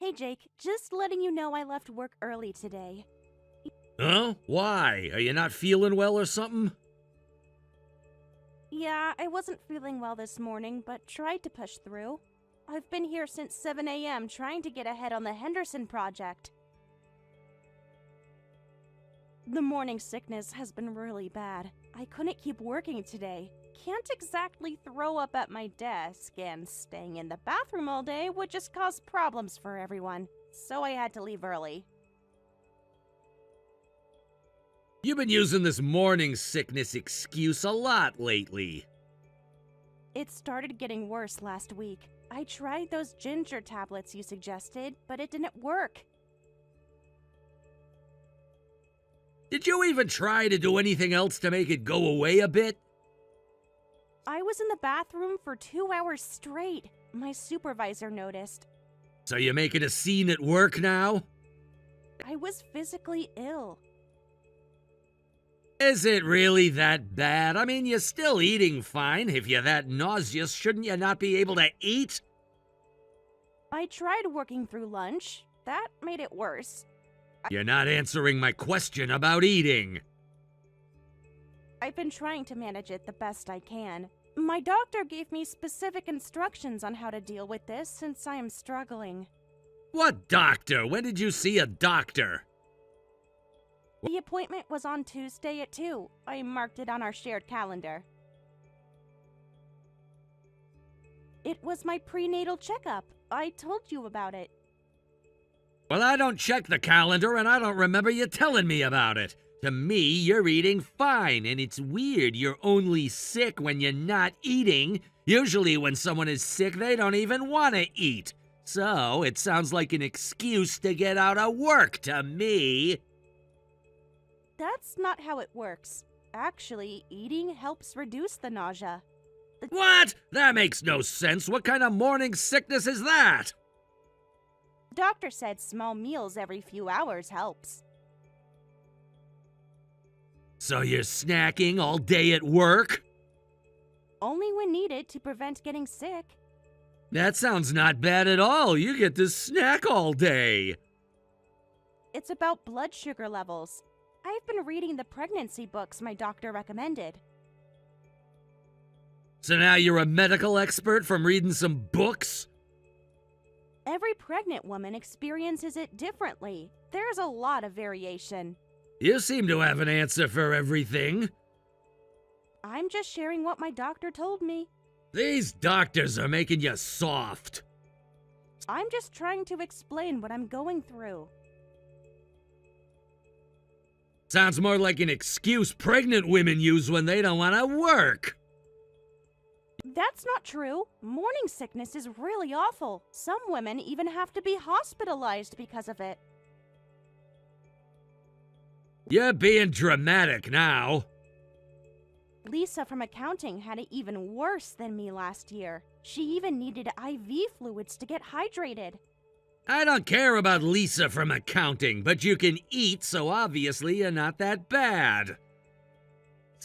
Hey Jake, just letting you know I left work early today. Huh? Why? Are you not feeling well or something? Yeah, I wasn't feeling well this morning, but tried to push through. I've been here since 7 a.m. trying to get ahead on the Henderson project. The morning sickness has been really bad. I couldn't keep working today. Can't exactly throw up at my desk, and staying in the bathroom all day would just cause problems for everyone. So I had to leave early. You've been using this morning sickness excuse a lot lately. It started getting worse last week. I tried those ginger tablets you suggested, but it didn't work. Did you even try to do anything else to make it go away a bit? I was in the bathroom for 2 hours straight. My supervisor noticed. So you're making a scene at work now? I was physically ill. Is it really that bad? I mean, you're still eating fine. If you're that nauseous, shouldn't you not be able to eat? I tried working through lunch. That made it worse. You're not answering my question about eating. I've been trying to manage it the best I can. My doctor gave me specific instructions on how to deal with this since I am struggling. What doctor? When did you see a doctor? The appointment was on Tuesday at 2. I marked it on our shared calendar. It was my prenatal checkup. I told you about it. Well, I don't check the calendar, and I don't remember you telling me about it. To me, you're eating fine, and it's weird you're only sick when you're not eating. Usually when someone is sick, they don't even want to eat. So, it sounds like an excuse to get out of work to me. That's not how it works. Actually, eating helps reduce the nausea. What? That makes no sense. What kind of morning sickness is that? Doctor said small meals every few hours helps. So you're snacking all day at work? Only when needed to prevent getting sick. That sounds not bad at all. You get to snack all day. It's about blood sugar levels. I've been reading the pregnancy books my doctor recommended. So now you're a medical expert from reading some books? Every pregnant woman experiences it differently. There's a lot of variation. You seem to have an answer for everything. I'm just sharing what my doctor told me. These doctors are making you soft. I'm just trying to explain what I'm going through. Sounds more like an excuse pregnant women use when they don't want to work. That's not true. Morning sickness is really awful. Some women even have to be hospitalized because of it. You're being dramatic now. Lisa from accounting had it even worse than me last year. She even needed IV fluids to get hydrated. I don't care about Lisa from accounting, but you can eat, so obviously you're not that bad.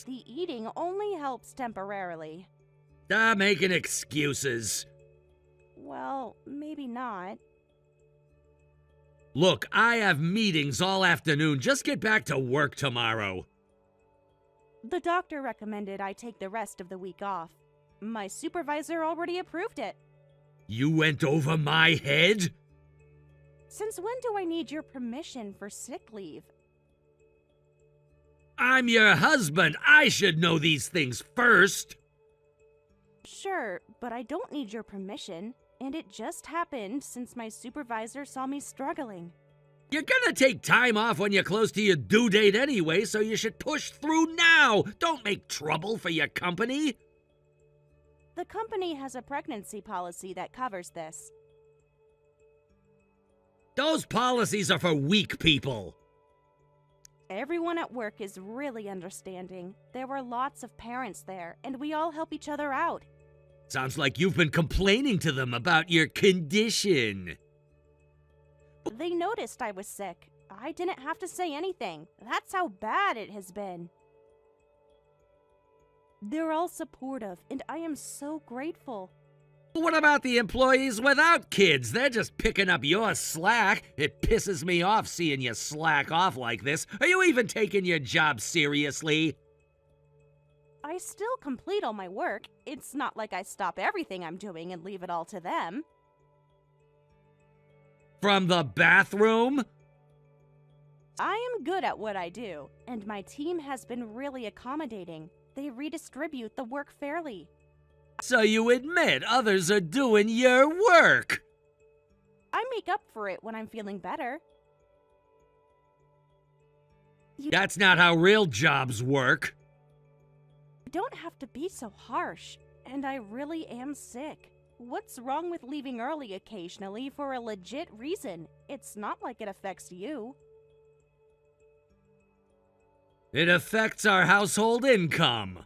The eating only helps temporarily. Stop making excuses. Well, maybe not. Look, I have meetings all afternoon. Just get back to work tomorrow. The doctor recommended I take the rest of the week off. My supervisor already approved it. You went over my head? Since when do I need your permission for sick leave? I'm your husband. I should know these things first. Sure, but I don't need your permission, and it just happened since my supervisor saw me struggling. You're gonna take time off when you're close to your due date anyway, so you should push through now. Don't make trouble for your company. The company has a pregnancy policy that covers this. Those policies are for weak people. Everyone at work is really understanding. There were lots of parents there, and we all help each other out. Sounds like you've been complaining to them about your condition. They noticed I was sick. I didn't have to say anything. That's how bad it has been. They're all supportive, and I am so grateful. What about the employees without kids? They're just picking up your slack. It pisses me off seeing you slack off like this. Are you even taking your job seriously? I still complete all my work. It's not like I stop everything I'm doing and leave it all to them. From the bathroom? I am good at what I do, and my team has been really accommodating. They redistribute the work fairly. So you admit others are doing your work? I make up for it when I'm feeling better. That's not how real jobs work. You don't have to be so harsh, and I really am sick. What's wrong with leaving early occasionally for a legit reason? It's not like it affects you. It affects our household income.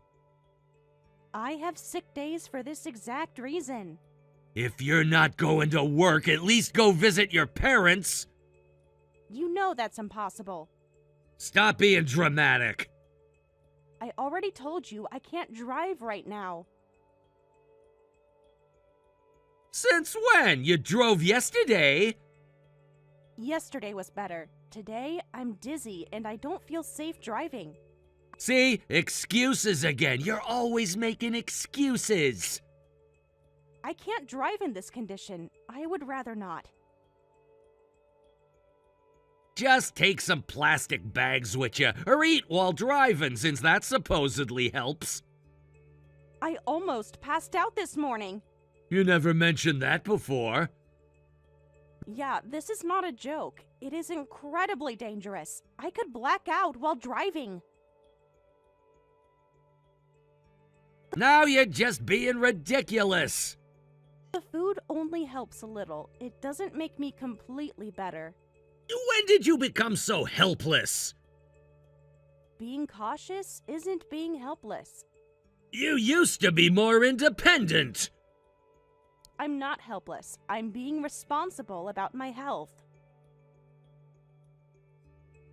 I have sick days for this exact reason. If you're not going to work, at least go visit your parents. You know that's impossible. Stop being dramatic. I already told you I can't drive right now. Since when? You drove yesterday. Yesterday was better. Today, I'm dizzy and I don't feel safe driving. See? Excuses again. You're always making excuses. I can't drive in this condition. I would rather not. Just take some plastic bags with you, or eat while driving, since that supposedly helps. I almost passed out this morning. You never mentioned that before. Yeah, this is not a joke. It is incredibly dangerous. I could black out while driving. Now you're just being ridiculous. The food only helps a little. It doesn't make me completely better. When did you become so helpless? Being cautious isn't being helpless. You used to be more independent. I'm not helpless. I'm being responsible about my health.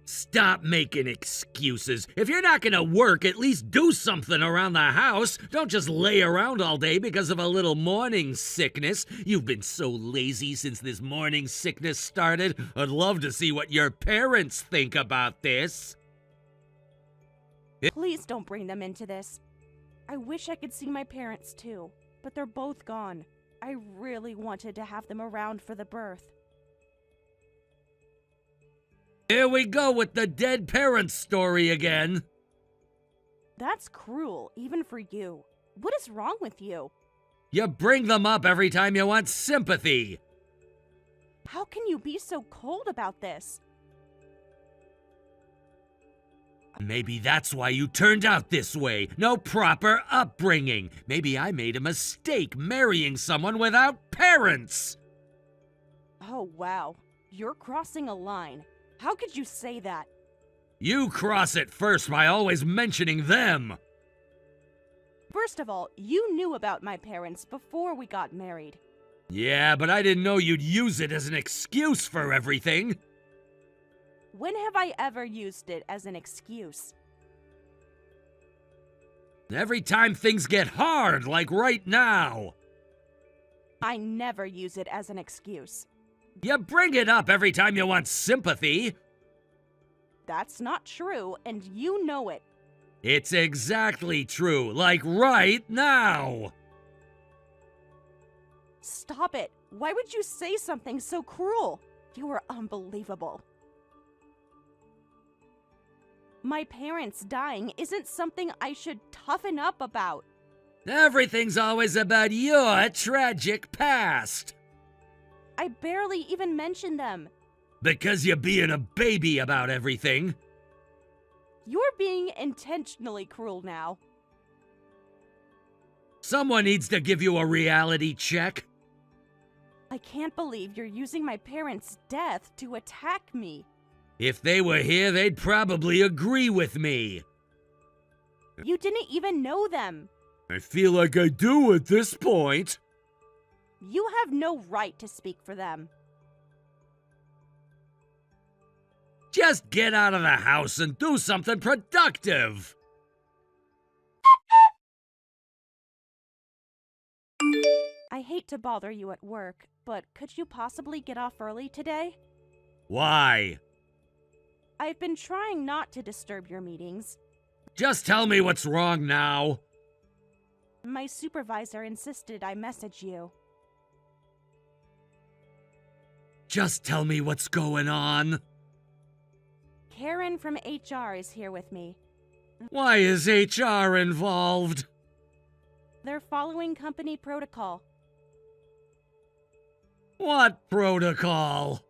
Stop making excuses. If you're not gonna work, at least do something around the house. Don't just lay around all day because of a little morning sickness. You've been so lazy since this morning sickness started. I'd love to see what your parents think about this. Please don't bring them into this. I wish I could see my parents too, but they're both gone. I really wanted to have them around for the birth. Here we go with the dead parents story again. That's cruel, even for you. What is wrong with you? You bring them up every time you want sympathy. How can you be so cold about this? Maybe that's why you turned out this way. No proper upbringing. Maybe I made a mistake marrying someone without parents. Oh, wow. You're crossing a line. How could you say that? You cross it first by always mentioning them. First of all, you knew about my parents before we got married. Yeah, but I didn't know you'd use it as an excuse for everything. When have I ever used it as an excuse? Every time things get hard, like right now. I never use it as an excuse. You bring it up every time you want sympathy. That's not true, and you know it. It's exactly true, like right now. Stop it. Why would you say something so cruel? You are unbelievable. My parents dying isn't something I should toughen up about. Everything's always about your tragic past. I barely even mention them. Because you're being a baby about everything. You're being intentionally cruel now. Someone needs to give you a reality check. I can't believe you're using my parents' death to attack me. If they were here, they'd probably agree with me. You didn't even know them. I feel like I do at this point. You have no right to speak for them. Just get out of the house and do something productive. I hate to bother you at work, but could you possibly get off early today? Why? I've been trying not to disturb your meetings. Just tell me what's wrong now. My supervisor insisted I message you. Just tell me what's going on. Karen from HR is here with me. Why is HR involved? They're following company protocol. What protocol?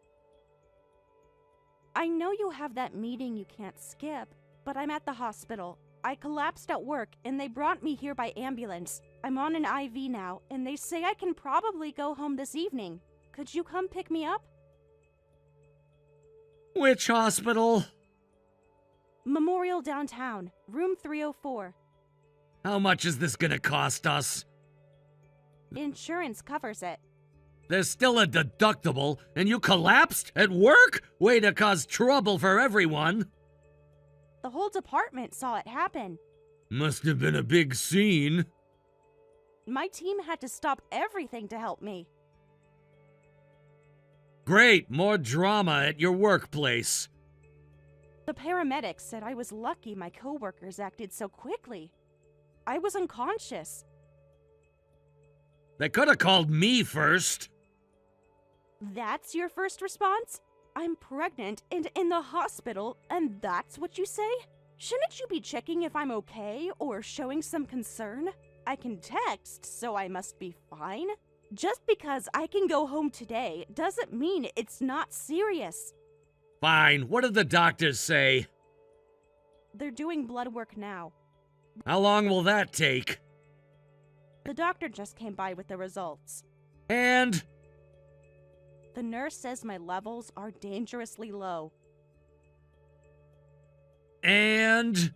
I know you have that meeting you can't skip, but I'm at the hospital. I collapsed at work and they brought me here by ambulance. I'm on an IV now, and they say I can probably go home this evening. Could you come pick me up? Which hospital? Memorial Downtown, room 304. How much is this gonna cost us? Insurance covers it. There's still a deductible, and you collapsed at work? Way to cause trouble for everyone. The whole department saw it happen. Must have been a big scene. My team had to stop everything to help me. Great, more drama at your workplace. The paramedics said I was lucky my coworkers acted so quickly. I was unconscious. They could have called me first. That's your first response? I'm pregnant and in the hospital, and that's what you say? Shouldn't you be checking if I'm okay or showing some concern? I can text, so I must be fine. Just because I can go home today doesn't mean it's not serious. Fine, what did the doctors say? They're doing blood work now. How long will that take? The doctor just came by with the results. And? The nurse says my levels are dangerously low. And?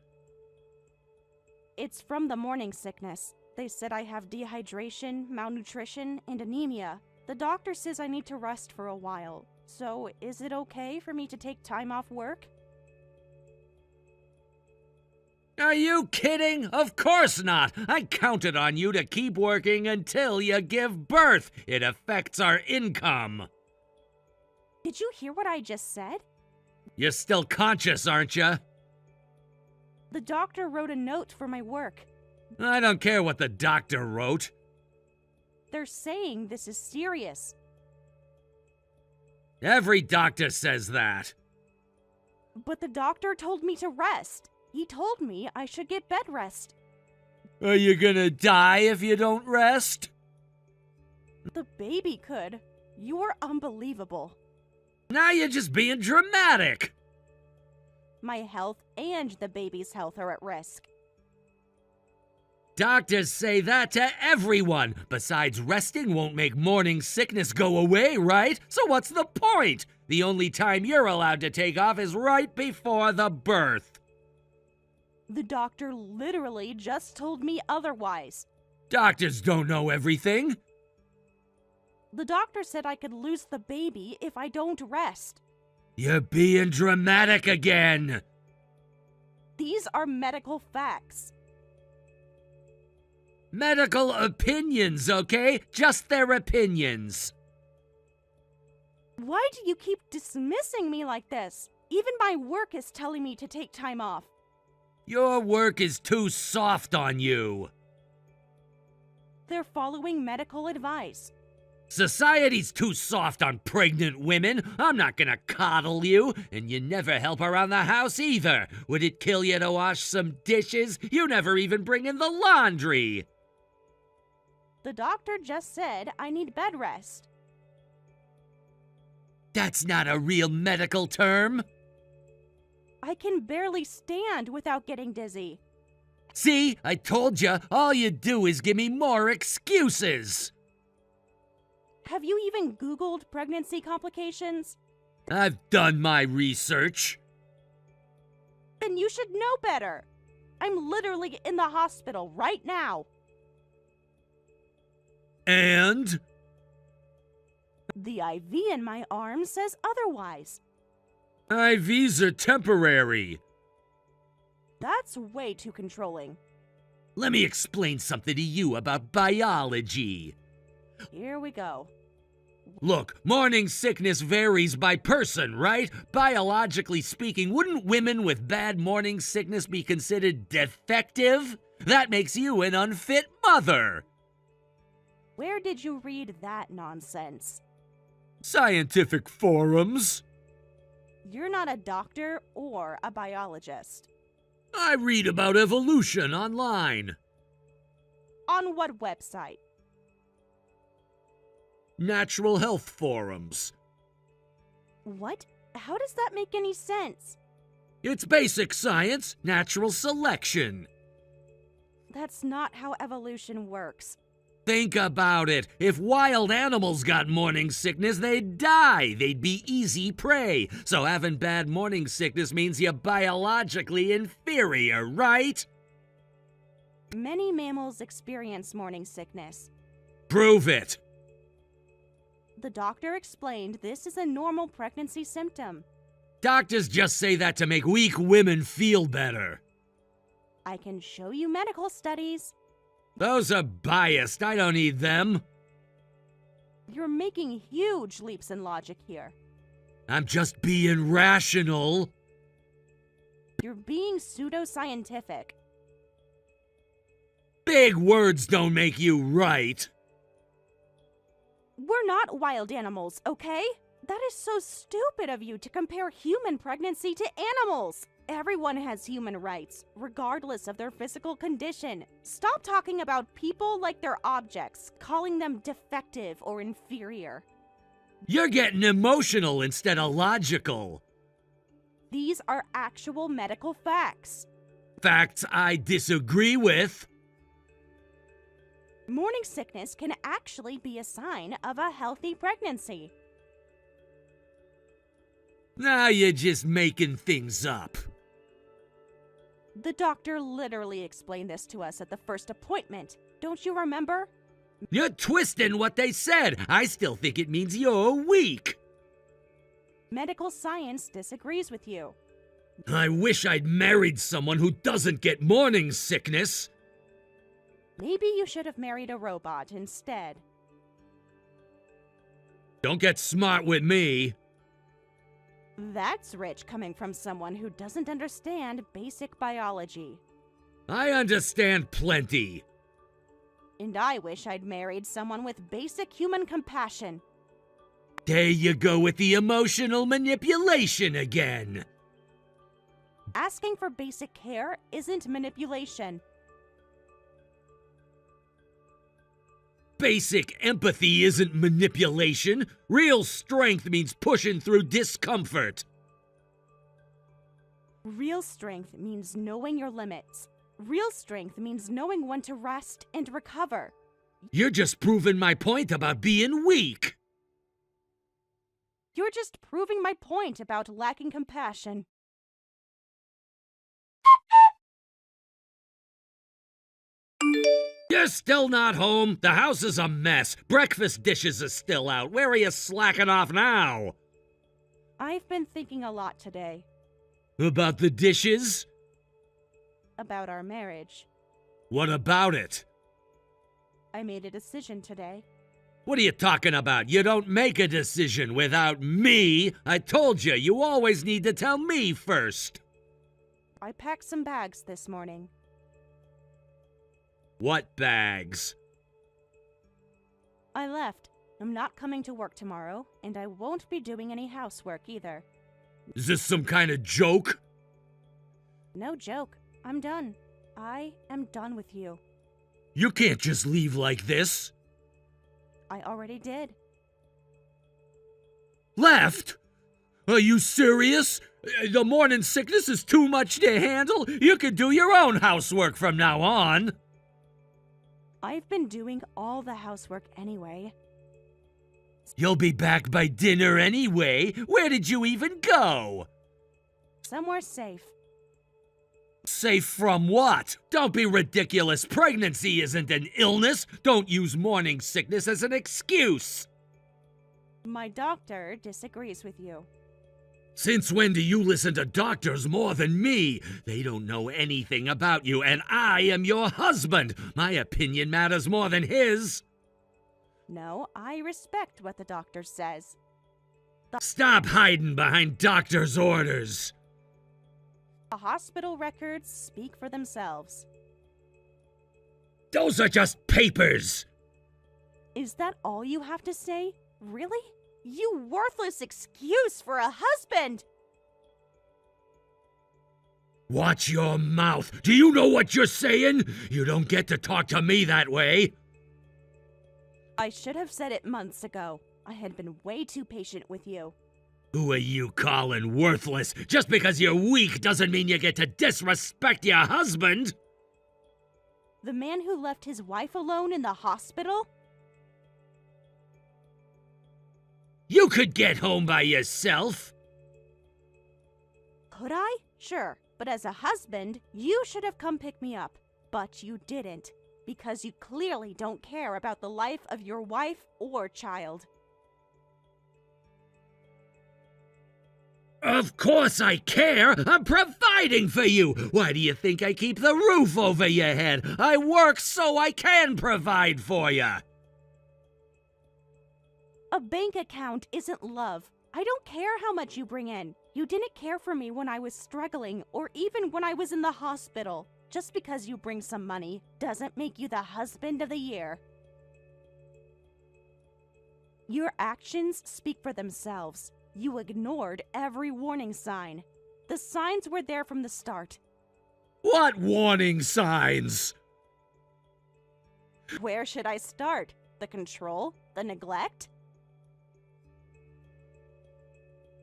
It's from the morning sickness. They said I have dehydration, malnutrition, and anemia. The doctor says I need to rest for a while. So, is it okay for me to take time off work? Are you kidding? Of course not! I counted on you to keep working until you give birth. It affects our income. Did you hear what I just said? You're still conscious, aren't you? The doctor wrote a note for my work. I don't care what the doctor wrote. They're saying this is serious. Every doctor says that. But the doctor told me to rest. He told me I should get bed rest. Are you gonna die if you don't rest? The baby could. You're unbelievable. Now you're just being dramatic. My health and the baby's health are at risk. Doctors say that to everyone. Besides, resting won't make morning sickness go away, right? So what's the point? The only time you're allowed to take off is right before the birth. The doctor literally just told me otherwise. Doctors don't know everything. The doctor said I could lose the baby if I don't rest. You're being dramatic again. These are medical facts. Medical opinions, okay? Just their opinions. Why do you keep dismissing me like this? Even my work is telling me to take time off. Your work is too soft on you. They're following medical advice. Society's too soft on pregnant women. I'm not gonna coddle you, and you never help around the house either. Would it kill you to wash some dishes? You never even bring in the laundry. The doctor just said I need bed rest. That's not a real medical term. I can barely stand without getting dizzy. See, I told you, all you do is give me more excuses. Have you even Googled pregnancy complications? I've done my research. Then you should know better. I'm literally in the hospital right now. And? The IV in my arm says otherwise. IVs are temporary. That's way too controlling. Let me explain something to you about biology. Here we go. Look, morning sickness varies by person, right? Biologically speaking, wouldn't women with bad morning sickness be considered defective? That makes you an unfit mother. Where did you read that nonsense? Scientific forums. You're not a doctor or a biologist. I read about evolution online. On what website? Natural health forums. What? How does that make any sense? It's basic science, natural selection. That's not how evolution works. Think about it. If wild animals got morning sickness, they'd die. They'd be easy prey. So having bad morning sickness means you're biologically inferior, right? Many mammals experience morning sickness. Prove it. The doctor explained this is a normal pregnancy symptom. Doctors just say that to make weak women feel better. I can show you medical studies. Those are biased. I don't need them. You're making huge leaps in logic here. I'm just being rational. You're being pseudoscientific. Big words don't make you right. We're not wild animals, okay? That is so stupid of you to compare human pregnancy to animals. Everyone has human rights, regardless of their physical condition. Stop talking about people like they're objects, calling them defective or inferior. You're getting emotional instead of logical. These are actual medical facts. Facts I disagree with. Morning sickness can actually be a sign of a healthy pregnancy. Now you're just making things up. The doctor literally explained this to us at the first appointment. Don't you remember? You're twisting what they said. I still think it means you're weak. Medical science disagrees with you. I wish I'd married someone who doesn't get morning sickness. Maybe you should have married a robot instead. Don't get smart with me. That's rich coming from someone who doesn't understand basic biology. I understand plenty. And I wish I'd married someone with basic human compassion. There you go with the emotional manipulation again. Asking for basic care isn't manipulation. Basic empathy isn't manipulation. Real strength means pushing through discomfort. Real strength means knowing your limits. Real strength means knowing when to rest and recover. You're just proving my point about being weak. You're just proving my point about lacking compassion. You're still not home. The house is a mess. Breakfast dishes are still out. Where are you slacking off now? I've been thinking a lot today. About the dishes? About our marriage. What about it? I made a decision today. What are you talking about? You don't make a decision without me. I told you, you always need to tell me first. I packed some bags this morning. What bags? I left. I'm not coming to work tomorrow, and I won't be doing any housework either. Is this some kind of joke? No joke. I'm done. I am done with you. You can't just leave like this. I already did. Left? Are you serious? The morning sickness is too much to handle? You can do your own housework from now on. I've been doing all the housework anyway. You'll be back by dinner anyway. Where did you even go? Somewhere safe. Safe from what? Don't be ridiculous. Pregnancy isn't an illness. Don't use morning sickness as an excuse. My doctor disagrees with you. Since when do you listen to doctors more than me? They don't know anything about you, and I am your husband. My opinion matters more than his. No, I respect what the doctor says. Stop hiding behind doctor's orders. The hospital records speak for themselves. Those are just papers. Is that all you have to say? Really? You worthless excuse for a husband! Watch your mouth. Do you know what you're saying? You don't get to talk to me that way. I should have said it months ago. I had been way too patient with you. Who are you calling worthless? Just because you're weak doesn't mean you get to disrespect your husband. The man who left his wife alone in the hospital? You could get home by yourself. Could I? Sure. But as a husband, you should have come pick me up. But you didn't. Because you clearly don't care about the life of your wife or child. Of course I care. I'm providing for you. Why do you think I keep the roof over your head? I work so I can provide for you. A bank account isn't love. I don't care how much you bring in. You didn't care for me when I was struggling or even when I was in the hospital. Just because you bring some money doesn't make you the husband of the year. Your actions speak for themselves. You ignored every warning sign. The signs were there from the start. What warning signs? Where should I start? The control? The neglect?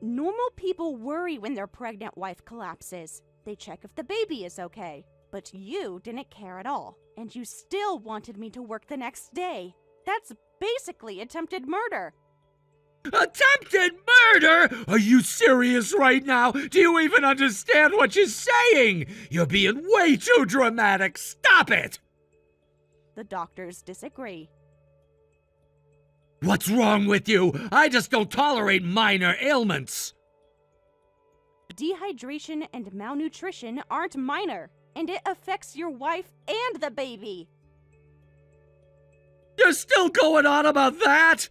Normal people worry when their pregnant wife collapses. They check if the baby is okay. But you didn't care at all, and you still wanted me to work the next day. That's basically attempted murder. Attempted murder? Are you serious right now? Do you even understand what you're saying? You're being way too dramatic. Stop it! The doctors disagree. What's wrong with you? I just don't tolerate minor ailments. Dehydration and malnutrition aren't minor, and it affects your wife and the baby. You're still going on about that?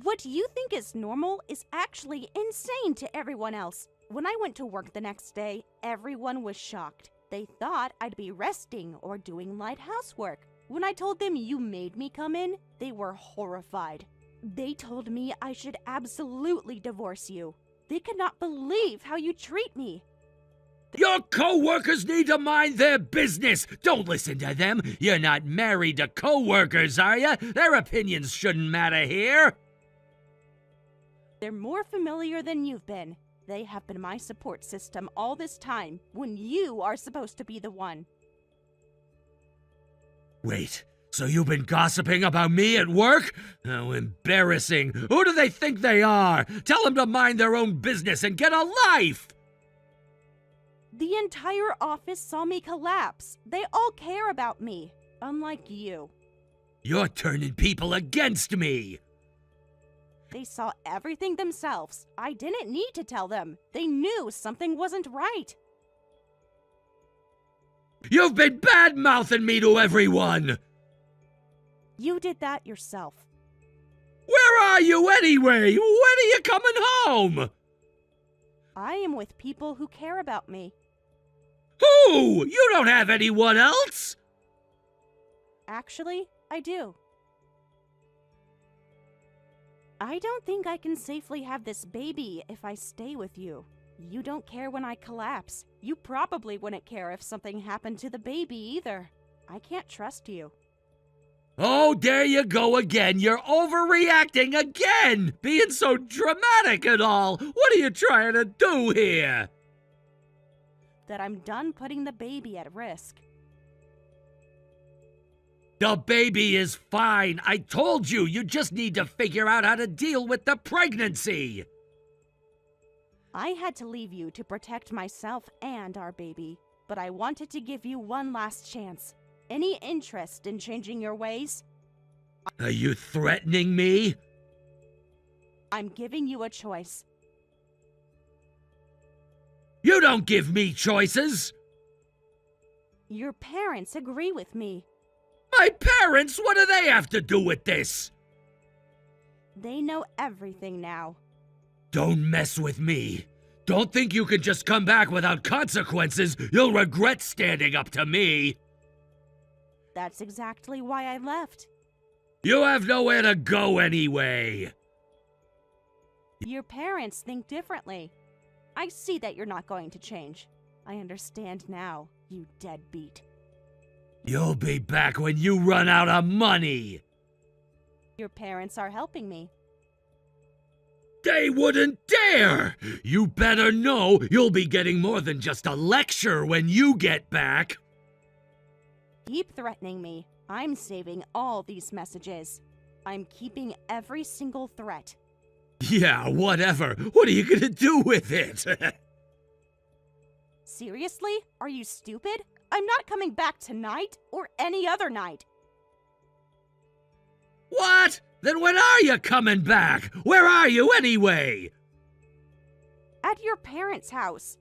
What you think is normal is actually insane to everyone else. When I went to work the next day, everyone was shocked. They thought I'd be resting or doing light housework. When I told them you made me come in, they were horrified. They told me I should absolutely divorce you. They could not believe how you treat me. Your co-workers need to mind their business. Don't listen to them. You're not married to co-workers, are you? Their opinions shouldn't matter here. They're more familiar than you've been. They have been my support system all this time, when you are supposed to be the one. Wait, so you've been gossiping about me at work? How embarrassing. Who do they think they are? Tell them to mind their own business and get a life! The entire office saw me collapse. They all care about me, unlike you. You're turning people against me. They saw everything themselves. I didn't need to tell them. They knew something wasn't right. You've been bad-mouthing me to everyone. You did that yourself. Where are you anyway? When are you coming home? I am with people who care about me. Who? You don't have anyone else? Actually, I do. I don't think I can safely have this baby if I stay with you. You don't care when I collapse. You probably wouldn't care if something happened to the baby either. I can't trust you. Oh, there you go again. You're overreacting again. Being so dramatic and all. What are you trying to do here? That I'm done putting the baby at risk. The baby is fine. I told you. You just need to figure out how to deal with the pregnancy. I had to leave you to protect myself and our baby, but I wanted to give you one last chance. Any interest in changing your ways? Are you threatening me? I'm giving you a choice. You don't give me choices. Your parents agree with me. My parents? What do they have to do with this? They know everything now. Don't mess with me. Don't think you can just come back without consequences. You'll regret standing up to me. That's exactly why I left. You have nowhere to go anyway. Your parents think differently. I see that you're not going to change. I understand now, you deadbeat. You'll be back when you run out of money. Your parents are helping me. They wouldn't dare! You better know you'll be getting more than just a lecture when you get back. Keep threatening me. I'm saving all these messages. I'm keeping every single threat. Yeah, whatever. What are you gonna do with it? Seriously? Are you stupid? I'm not coming back tonight or any other night. What? Then when are you coming back? Where are you anyway? At your parents' house.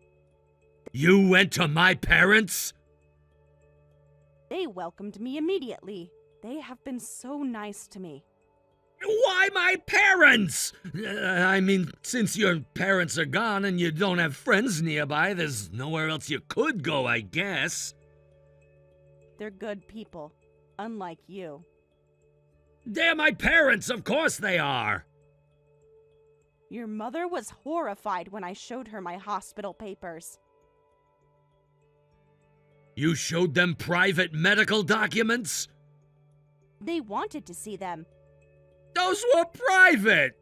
You went to my parents'? They welcomed me immediately. They have been so nice to me. Why my parents? I mean, since your parents are gone and you don't have friends nearby, there's nowhere else you could go, I guess. They're good people, unlike you. They're my parents, of course they are. Your mother was horrified when I showed her my hospital papers. You showed them private medical documents? They wanted to see them. Those were private!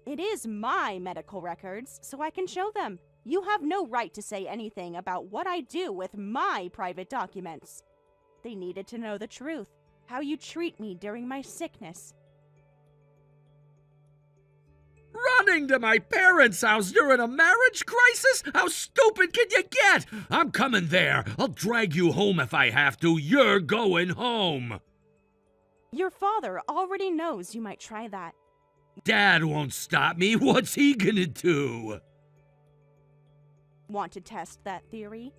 It is my medical records, so I can show them. You have no right to say anything about what I do with my private documents. They needed to know the truth, how you treat me during my sickness. Running to my parents' house during a marriage crisis? How stupid can you get? I'm coming there. I'll drag you home if I have to. You're going home. Your father already knows you might try that. Dad won't stop me. What's he gonna do? Want to test that theory?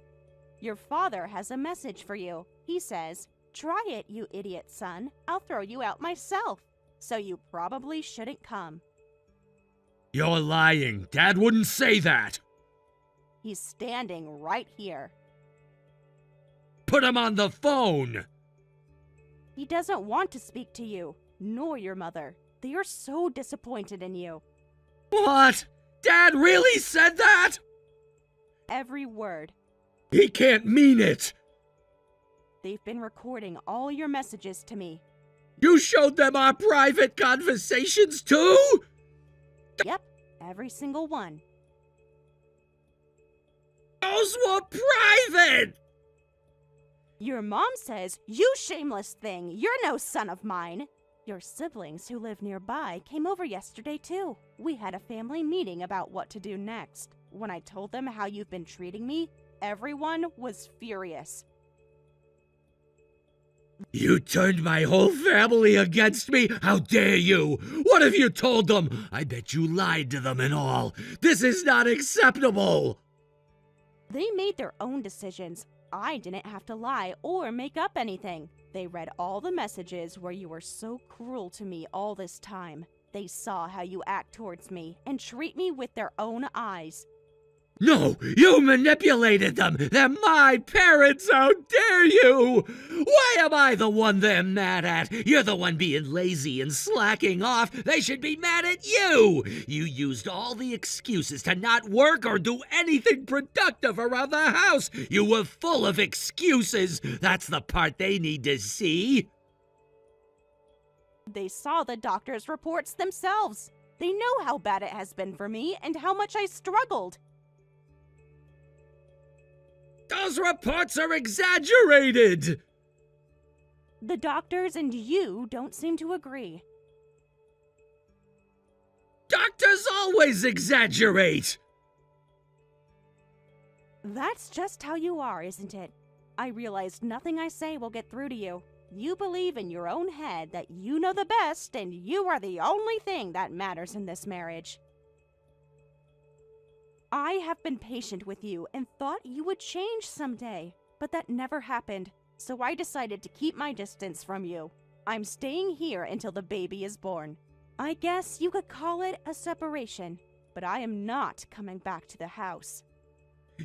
Your father has a message for you. He says, "Try it, you idiot son. I'll throw you out myself." So you probably shouldn't come. You're lying. Dad wouldn't say that. He's standing right here. Put him on the phone. He doesn't want to speak to you, nor your mother. They are so disappointed in you. What? Dad really said that? Every word. He can't mean it. They've been recording all your messages to me. You showed them our private conversations too? Yep, every single one. Those were private! Your mom says, "You shameless thing, you're no son of mine." Your siblings who live nearby came over yesterday too. We had a family meeting about what to do next. When I told them how you've been treating me, everyone was furious. You turned my whole family against me? How dare you? What have you told them? I bet you lied to them and all. This is not acceptable. They made their own decisions. I didn't have to lie or make up anything. They read all the messages where you were so cruel to me all this time. They saw how you act towards me and treat me with their own eyes. No, you manipulated them. They're my parents. How dare you? Why am I the one they're mad at? You're the one being lazy and slacking off. They should be mad at you. You used all the excuses to not work or do anything productive around the house. You were full of excuses. That's the part they need to see. They saw the doctor's reports themselves. They know how bad it has been for me and how much I struggled. Those reports are exaggerated! The doctors and you don't seem to agree. Doctors always exaggerate! That's just how you are, isn't it? I realize nothing I say will get through to you. You believe in your own head that you know the best and you are the only thing that matters in this marriage. I have been patient with you and thought you would change someday, but that never happened. so I decided to keep my distance from you. I'm staying here until the baby is born. I guess you could call it a separation, but I am not coming back to the house.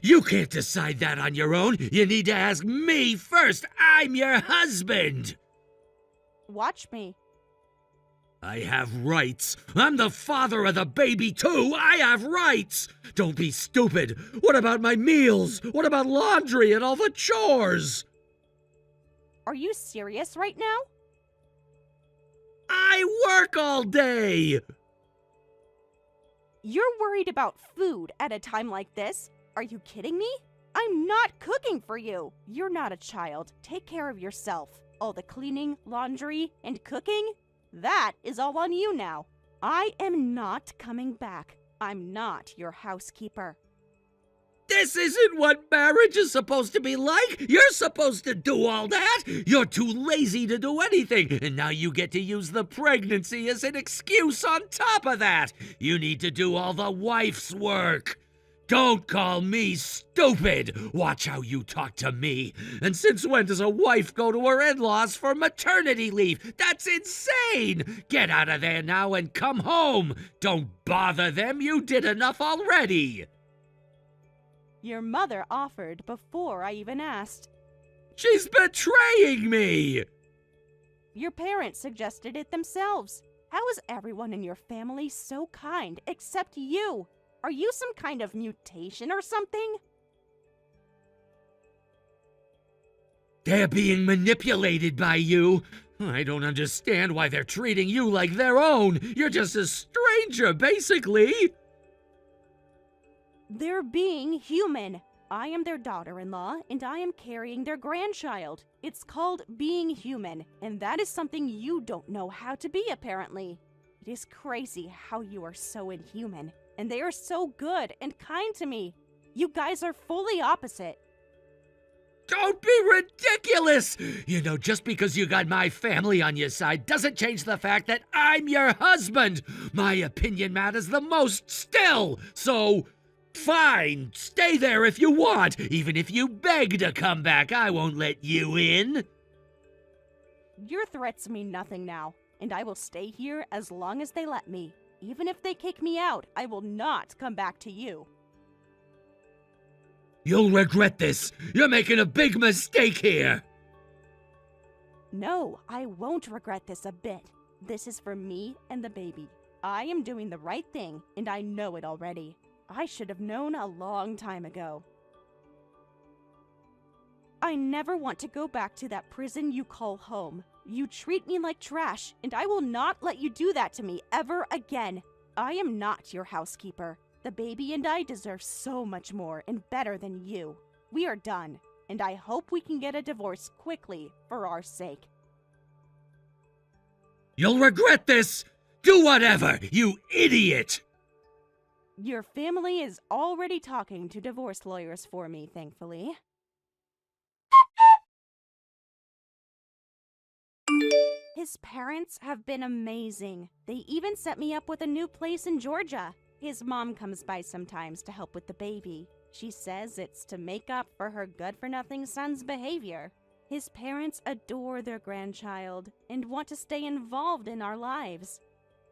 You can't decide that on your own. You need to ask me first. I'm your husband. Watch me. I have rights. I'm the father of the baby, too. I have rights. Don't be stupid. What about my meals? What about laundry and all the chores? Are you serious right now? I work all day. You're worried about food at a time like this? Are you kidding me? I'm not cooking for you. You're not a child. Take care of yourself. All the cleaning, laundry, and cooking? That is all on you now. I am not coming back. I'm not your housekeeper. This isn't what marriage is supposed to be like. You're supposed to do all that. You're too lazy to do anything, and now you get to use the pregnancy as an excuse on top of that. You need to do all the wife's work. Don't call me stupid. Watch how you talk to me. And since when does a wife go to her in-laws for maternity leave? That's insane. Get out of there now and come home. Don't bother them. You did enough already. Your mother offered before I even asked. She's betraying me! Your parents suggested it themselves. How is everyone in your family so kind except you? Are you some kind of mutation or something? They're being manipulated by you. I don't understand why they're treating you like their own. You're just a stranger, basically. They're being human. I am their daughter-in-law, and I am carrying their grandchild. It's called being human, and that is something you don't know how to be, apparently. It is crazy how you are so inhuman, and they are so good and kind to me. You guys are fully opposite. Don't be ridiculous! You know, just because you got my family on your side doesn't change the fact that I'm your husband. My opinion matters the most still, so... Fine, stay there if you want. Even if you beg to come back, I won't let you in. Your threats mean nothing now, and I will stay here as long as they let me. Even if they kick me out, I will not come back to you. You'll regret this. You're making a big mistake here. No, I won't regret this a bit. This is for me and the baby. I am doing the right thing, and I know it already. I should have known a long time ago. I never want to go back to that prison you call home. You treat me like trash, and I will not let you do that to me ever again. I am not your housekeeper. The baby and I deserve so much more and better than you. We are done, and I hope we can get a divorce quickly for our sake. You'll regret this! Do whatever, you idiot! Your family is already talking to divorce lawyers for me, thankfully. His parents have been amazing. They even set me up with a new place in Georgia. His mom comes by sometimes to help with the baby. She says it's to make up for her good-for-nothing son's behavior. His parents adore their grandchild and want to stay involved in our lives.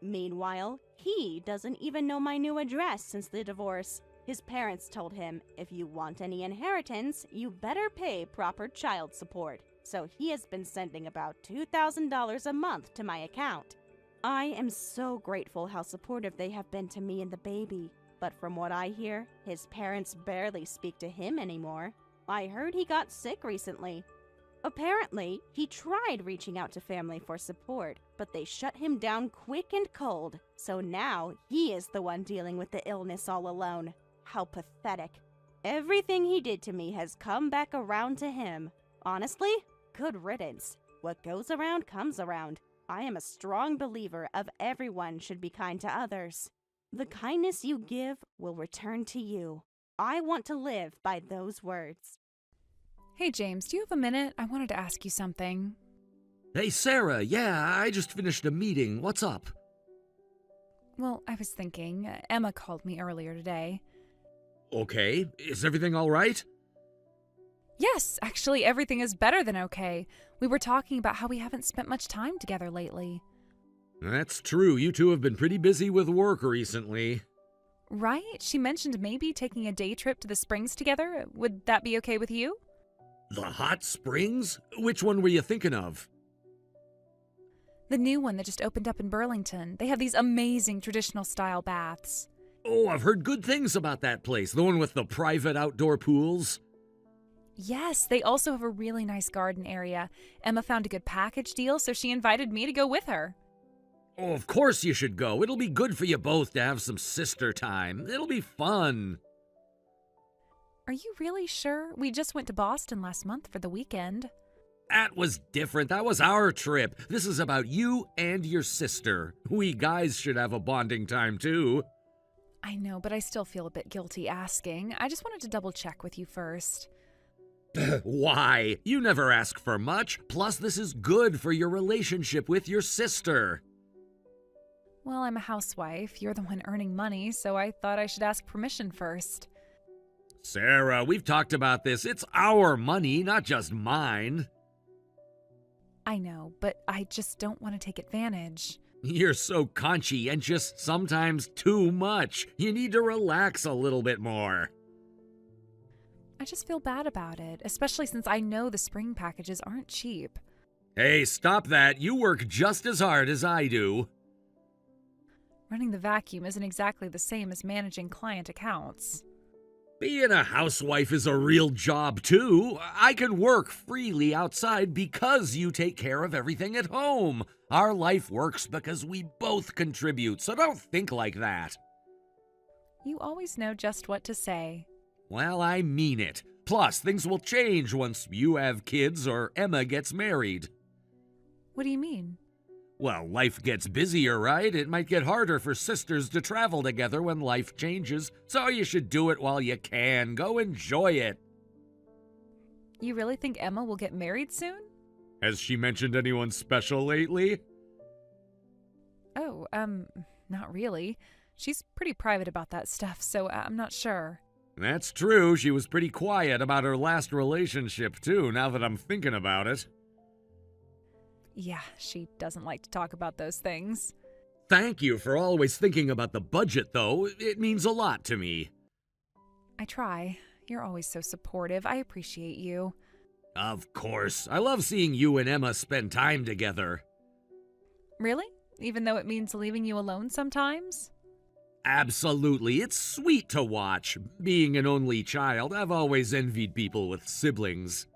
Meanwhile, he doesn't even know my new address since the divorce. His parents told him, if you want any inheritance, you better pay proper child support. So he has been sending about $2,000 a month to my account. I am so grateful how supportive they have been to me and the baby. But from what I hear, his parents barely speak to him anymore. I heard he got sick recently. Apparently, he tried reaching out to family for support, but they shut him down quick and cold. So now, he is the one dealing with the illness all alone. How pathetic. Everything he did to me has come back around to him. Honestly, good riddance. What goes around comes around. I am a strong believer of everyone should be kind to others. The kindness you give will return to you. I want to live by those words. Hey, James, do you have a minute? I wanted to ask you something. Hey, Sarah, yeah, I just finished a meeting. What's up? Well, I was thinking, Emma called me earlier today. Okay, is everything all right? Yes, actually, everything is better than okay. We were talking about how we haven't spent much time together lately. That's true. You two have been pretty busy with work recently. Right? She mentioned maybe taking a day trip to the springs together. Would that be okay with you? The hot springs? Which one were you thinking of? The new one that just opened up in Burlington. They have these amazing traditional style baths. Oh, I've heard good things about that place. The one with the private outdoor pools. Yes, they also have a really nice garden area. Emma found a good package deal, so she invited me to go with her. Oh, of course you should go. It'll be good for you both to have some sister time. It'll be fun. Are you really sure? We just went to Boston last month for the weekend. That was different. That was our trip. This is about you and your sister. We guys should have a bonding time, too. I know, but I still feel a bit guilty asking. I just wanted to double check with you first. Why? You never ask for much. Plus, this is good for your relationship with your sister. Well, I'm a housewife. You're the one earning money, so I thought I should ask permission first. Sarah, we've talked about this. It's our money, not just mine. I know, but I just don't want to take advantage. You're so conscientious, sometimes too much. You need to relax a little bit more. I just feel bad about it, especially since I know the spring packages aren't cheap. Hey, stop that. You work just as hard as I do. Running the vacuum isn't exactly the same as managing client accounts. Being a housewife is a real job, too. I can work freely outside because you take care of everything at home. Our life works because we both contribute, so don't think like that. You always know just what to say. Well, I mean it. Plus, things will change once you have kids or Emma gets married. What do you mean? Well, life gets busier, right? It might get harder for sisters to travel together when life changes, so you should do it while you can. Go enjoy it. You really think Emma will get married soon? Has she mentioned anyone special lately? Oh, not really. She's pretty private about that stuff, so I'm not sure. That's true. She was pretty quiet about her last relationship, too, now that I'm thinking about it. Yeah, she doesn't like to talk about those things. Thank you for always thinking about the budget, though. It means a lot to me. I try. You're always so supportive. I appreciate you. Of course. I love seeing you and Emma spend time together. Really? Even though it means leaving you alone sometimes? Absolutely. It's sweet to watch. Being an only child, I've always envied people with siblings.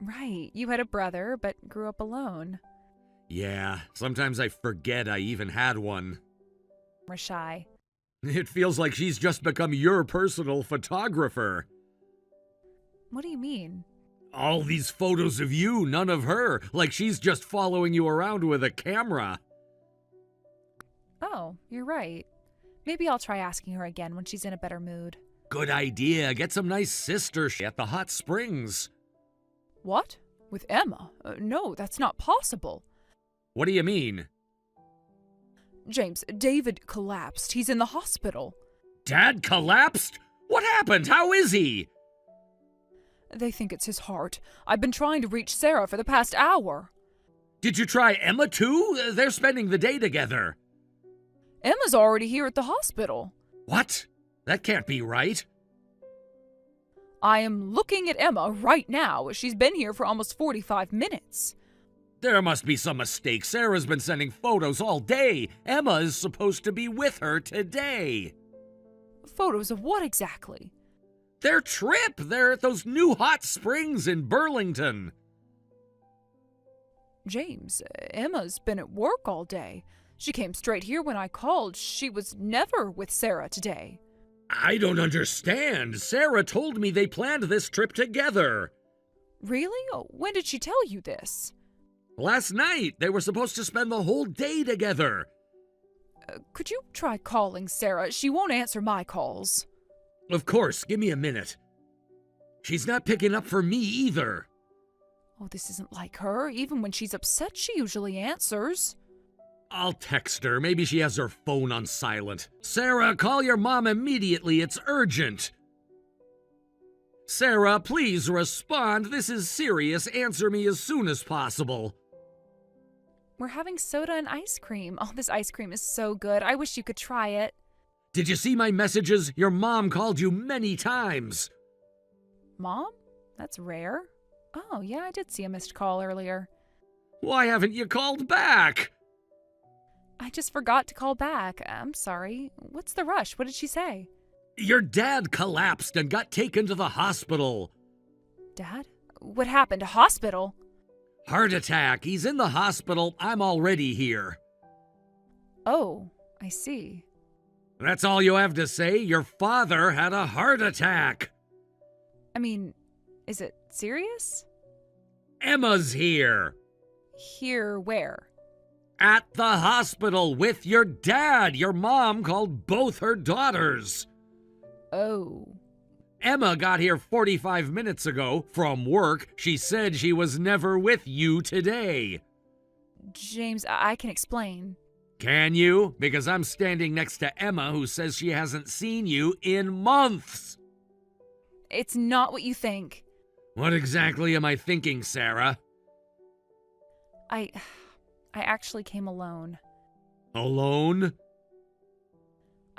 Right. You had a brother, but grew up alone. Yeah, sometimes I forget I even had one. We're shy. It feels like she's just become your personal photographer. What do you mean? All these photos of you, none of her, like she's just following you around with a camera. Oh, you're right. Maybe I'll try asking her again when she's in a better mood. Good idea. Get some nice sister at the hot springs. What? With Emma? No, that's not possible. What do you mean? James, David collapsed. He's in the hospital. Dad collapsed? What happened? How is he? They think it's his heart. I've been trying to reach Sarah for the past hour. Did you try Emma too? They're spending the day together. Emma's already here at the hospital. What? That can't be right. I am looking at Emma right now. She's been here for almost 45 minutes. There must be some mistake. Sarah's been sending photos all day. Emma is supposed to be with her today. Photos of what exactly? Their trip. They're at those new hot springs in Burlington. James, Emma's been at work all day. She came straight here when I called. She was never with Sarah today. I don't understand. Sarah told me they planned this trip together. Really? When did she tell you this? Last night. They were supposed to spend the whole day together. Could you try calling Sarah? She won't answer my calls. Of course. Give me a minute. She's not picking up for me either. Oh, this isn't like her. Even when she's upset, she usually answers. I'll text her. Maybe she has her phone on silent. Sarah, call your mom immediately. It's urgent. Sarah, please respond. This is serious. Answer me as soon as possible. We're having soda and ice cream. Oh, this ice cream is so good. I wish you could try it. Did you see my messages? Your mom called you many times. Mom? That's rare. Oh, yeah, I did see a missed call earlier. Why haven't you called back? I just forgot to call back. I'm sorry. What's the rush? What did she say? Your dad collapsed and got taken to the hospital. Dad? What happened? A hospital? Heart attack. He's in the hospital. I'm already here. Oh, I see. That's all you have to say? Your father had a heart attack. I mean, is it serious? Emma's here. Here where? At the hospital with your dad. Your mom called both her daughters. Oh. Emma got here 45 minutes ago from work. She said she was never with you today. James, I can explain. Can you? Because I'm standing next to Emma, who says she hasn't seen you in months. It's not what you think. What exactly am I thinking, Sarah? I actually came alone. Alone?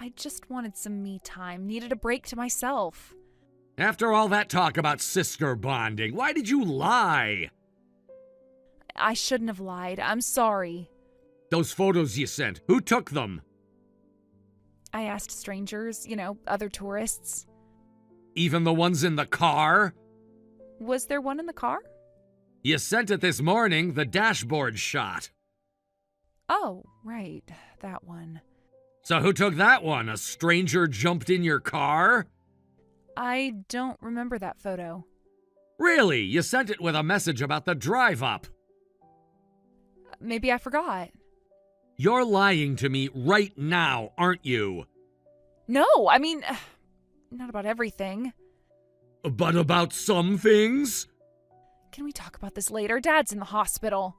I just wanted some me time, needed a break to myself. After all that talk about sister bonding, why did you lie? I shouldn't have lied. I'm sorry. Those photos you sent, who took them? I asked strangers, other tourists. Even the ones in the car? Was there one in the car? You sent it this morning, the dashboard shot. Oh, right, that one. So who took that one? A stranger jumped in your car? I don't remember that photo. Really? You sent it with a message about the drive-up. Maybe I forgot. You're lying to me right now, aren't you? No, I mean, not about everything. But about some things? Can we talk about this later? Dad's in the hospital.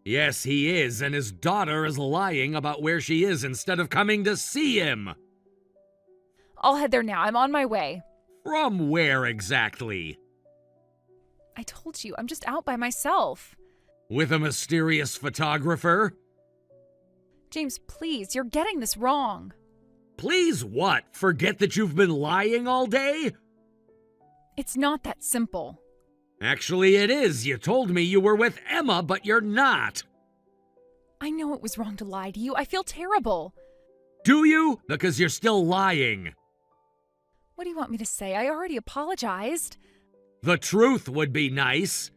Yes, he is, and his daughter is lying about where she is instead of coming to see him. I'll head there now. I'm on my way. From where exactly? I told you, I'm just out by myself. With a mysterious photographer? James, please, you're getting this wrong. Please what? Forget that you've been lying all day? It's not that simple. Actually, it is. You told me you were with Emma, but you're not. I know it was wrong to lie to you. I feel terrible. Do you? Because you're still lying. What do you want me to say? I already apologized. The truth would be nice.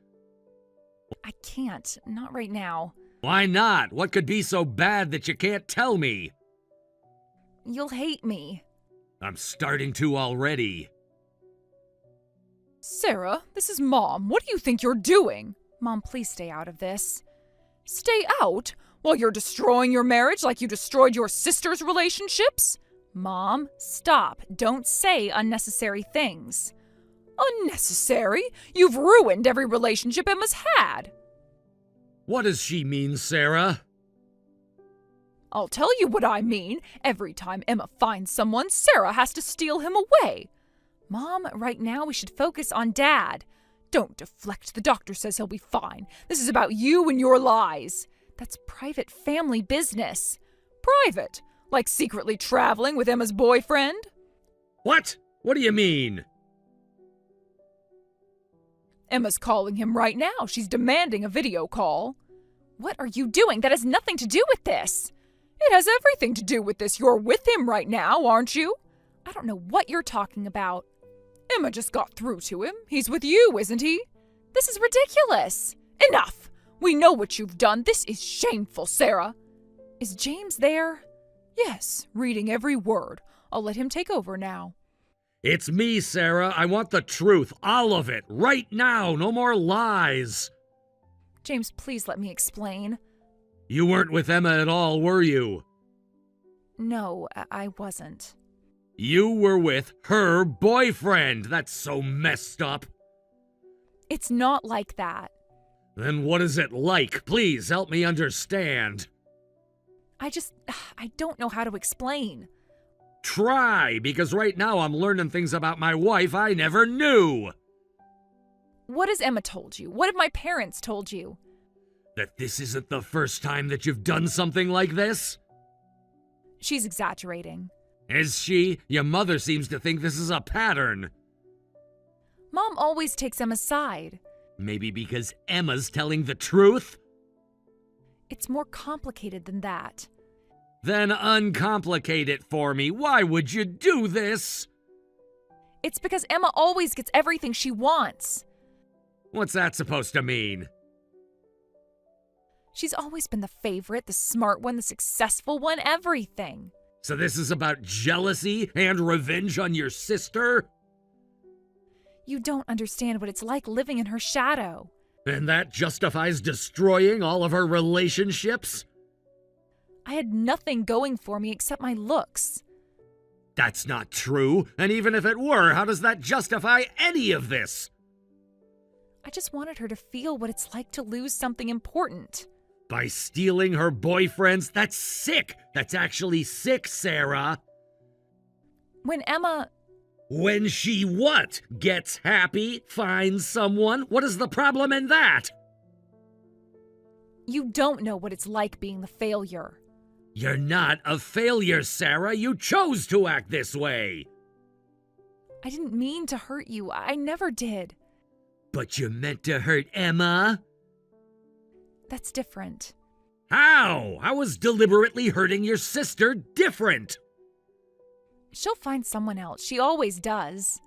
I can't. Not right now. Why not? What could be so bad that you can't tell me? You'll hate me. I'm starting to already. Sarah, this is Mom. What do you think you're doing? Mom, please stay out of this. Stay out? While you're destroying your marriage like you destroyed your sister's relationships? Mom, stop. Don't say unnecessary things. Unnecessary? You've ruined every relationship Emma's had. What does she mean, Sarah? I'll tell you what I mean. Every time Emma finds someone, Sarah has to steal him away. Mom, right now we should focus on Dad. Don't deflect. The doctor says he'll be fine. This is about you and your lies. That's private family business. Private? Like secretly traveling with Emma's boyfriend? What? What do you mean? Emma's calling him right now. She's demanding a video call. What are you doing? That has nothing to do with this. It has everything to do with this. You're with him right now, aren't you? I don't know what you're talking about. Emma just got through to him. He's with you, isn't he? This is ridiculous. Enough. We know what you've done. This is shameful, Sarah. Is James there? Yes, reading every word. I'll let him take over now. It's me, Sarah. I want the truth. All of it. Right now. No more lies. James, please let me explain. You weren't with Emma at all, were you? No, I wasn't. You were with her boyfriend. That's so messed up. It's not like that. Then what is it like? Please help me understand. I don't know how to explain. Try, because right now I'm learning things about my wife I never knew. What has Emma told you? What have my parents told you? That this isn't the first time that you've done something like this? She's exaggerating. Is she? Your mother seems to think this is a pattern. Mom always takes Emma's side. Maybe because Emma's telling the truth? It's more complicated than that. Then uncomplicate it for me. Why would you do this? It's because Emma always gets everything she wants. What's that supposed to mean? She's always been the favorite, the smart one, the successful one, everything. So this is about jealousy and revenge on your sister? You don't understand what it's like living in her shadow. And that justifies destroying all of her relationships? I had nothing going for me except my looks. That's not true. And even if it were, how does that justify any of this? I just wanted her to feel what it's like to lose something important. By stealing her boyfriends? That's sick. That's actually sick, Sarah. When Emma... When she what? Gets happy? Finds someone? What is the problem in that? You don't know what it's like being the failure. You're not a failure, Sarah. You chose to act this way. I didn't mean to hurt you. I never did. But you meant to hurt Emma? That's different. How? How is deliberately hurting your sister different? She'll find someone else. She always does.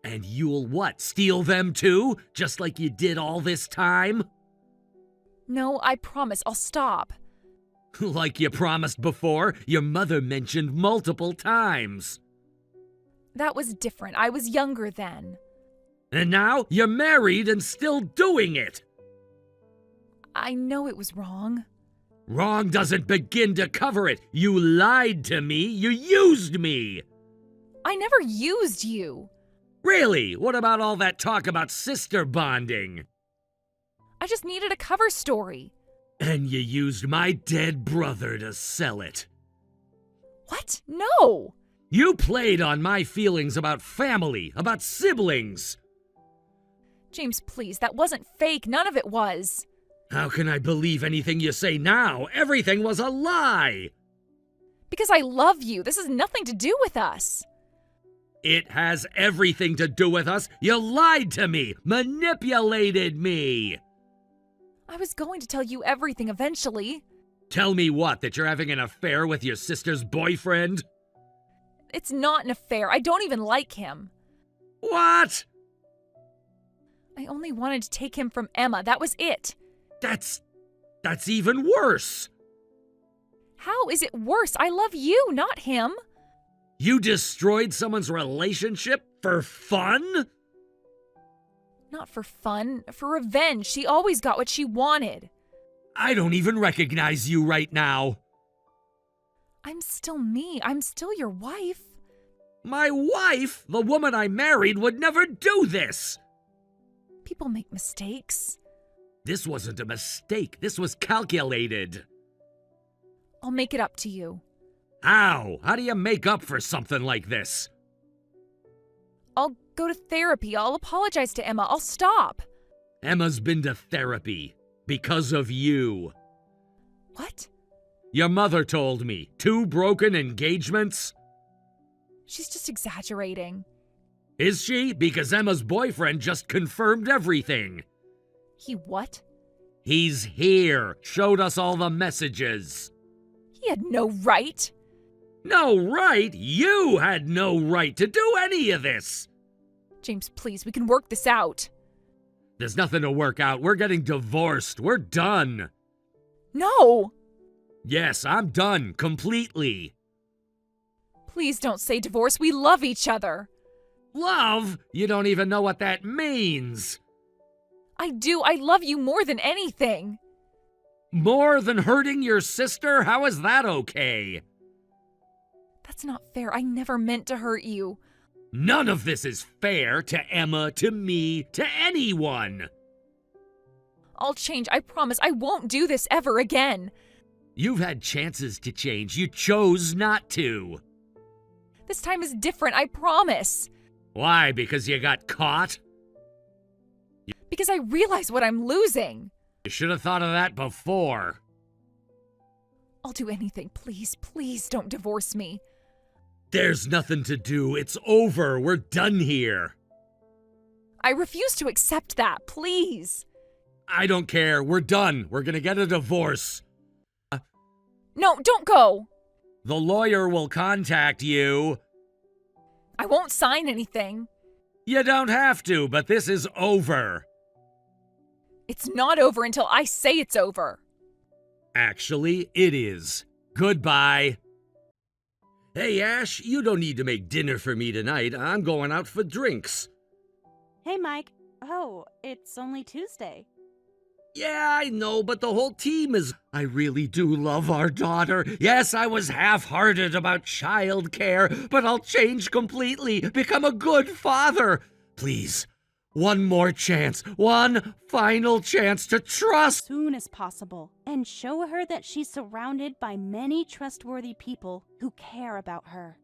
And you'll what? Steal them too? Just like you did all this time? No, I promise. I'll stop. Like you promised before, your mother mentioned multiple times. That was different. I was younger then. And now you're married and still doing it. I know it was wrong. Wrong doesn't begin to cover it. You lied to me. You used me. I never used you. Really? What about all that talk about sister bonding? I just needed a cover story. And you used my dead brother to sell it. What? No! You played on my feelings about family, about siblings. James, please, that wasn't fake. None of it was. How can I believe anything you say now? Everything was a lie. Because I love you. This has nothing to do with us. It has everything to do with us. You lied to me, manipulated me. I was going to tell you everything eventually. Tell me what, that you're having an affair with your sister's boyfriend? It's not an affair. I don't even like him. What? I only wanted to take him from Emma. That was it. That's even worse. How is it worse? I love you, not him. You destroyed someone's relationship for fun? Not for fun, for revenge. She always got what she wanted. I don't even recognize you right now. I'm still me. I'm still your wife. My wife? The woman I married would never do this. People make mistakes. This wasn't a mistake. This was calculated. I'll make it up to you. How? How do you make up for something like this? I'll go to therapy. I'll apologize to Emma. I'll stop. Emma's been to therapy because of you. What? Your mother told me. 2 broken engagements? She's just exaggerating. Is she? Because Emma's boyfriend just confirmed everything. He what? He's here. Showed us all the messages. He had no right. No right? You had no right to do any of this. James, please, we can work this out. There's nothing to work out. We're getting divorced. We're done. No! Yes, I'm done. Completely. Please don't say divorce. We love each other. Love? You don't even know what that means. I do. I love you more than anything. More than hurting your sister? How is that okay? That's not fair. I never meant to hurt you. None of this is fair to Emma, to me, to anyone. I'll change. I promise. I won't do this ever again. You've had chances to change. You chose not to. This time is different, I promise. Why? Because you got caught? Because I realize what I'm losing. You should have thought of that before. I'll do anything. Please, please don't divorce me. There's nothing to do. It's over. We're done here. I refuse to accept that. Please. I don't care. We're done. We're gonna get a divorce. No, don't go. The lawyer will contact you. I won't sign anything. You don't have to, but this is over. It's not over until I say it's over. Actually, it is. Goodbye. Hey, Ash, you don't need to make dinner for me tonight. I'm going out for drinks. Hey, Mike. Oh, it's only Tuesday. Yeah, I know, but the whole team is... I really do love our daughter. Yes, I was half-hearted about childcare, but I'll change completely, become a good father. Please, one more chance, one final chance to trust. As soon as possible, and show her that she's surrounded by many trustworthy people who care about her.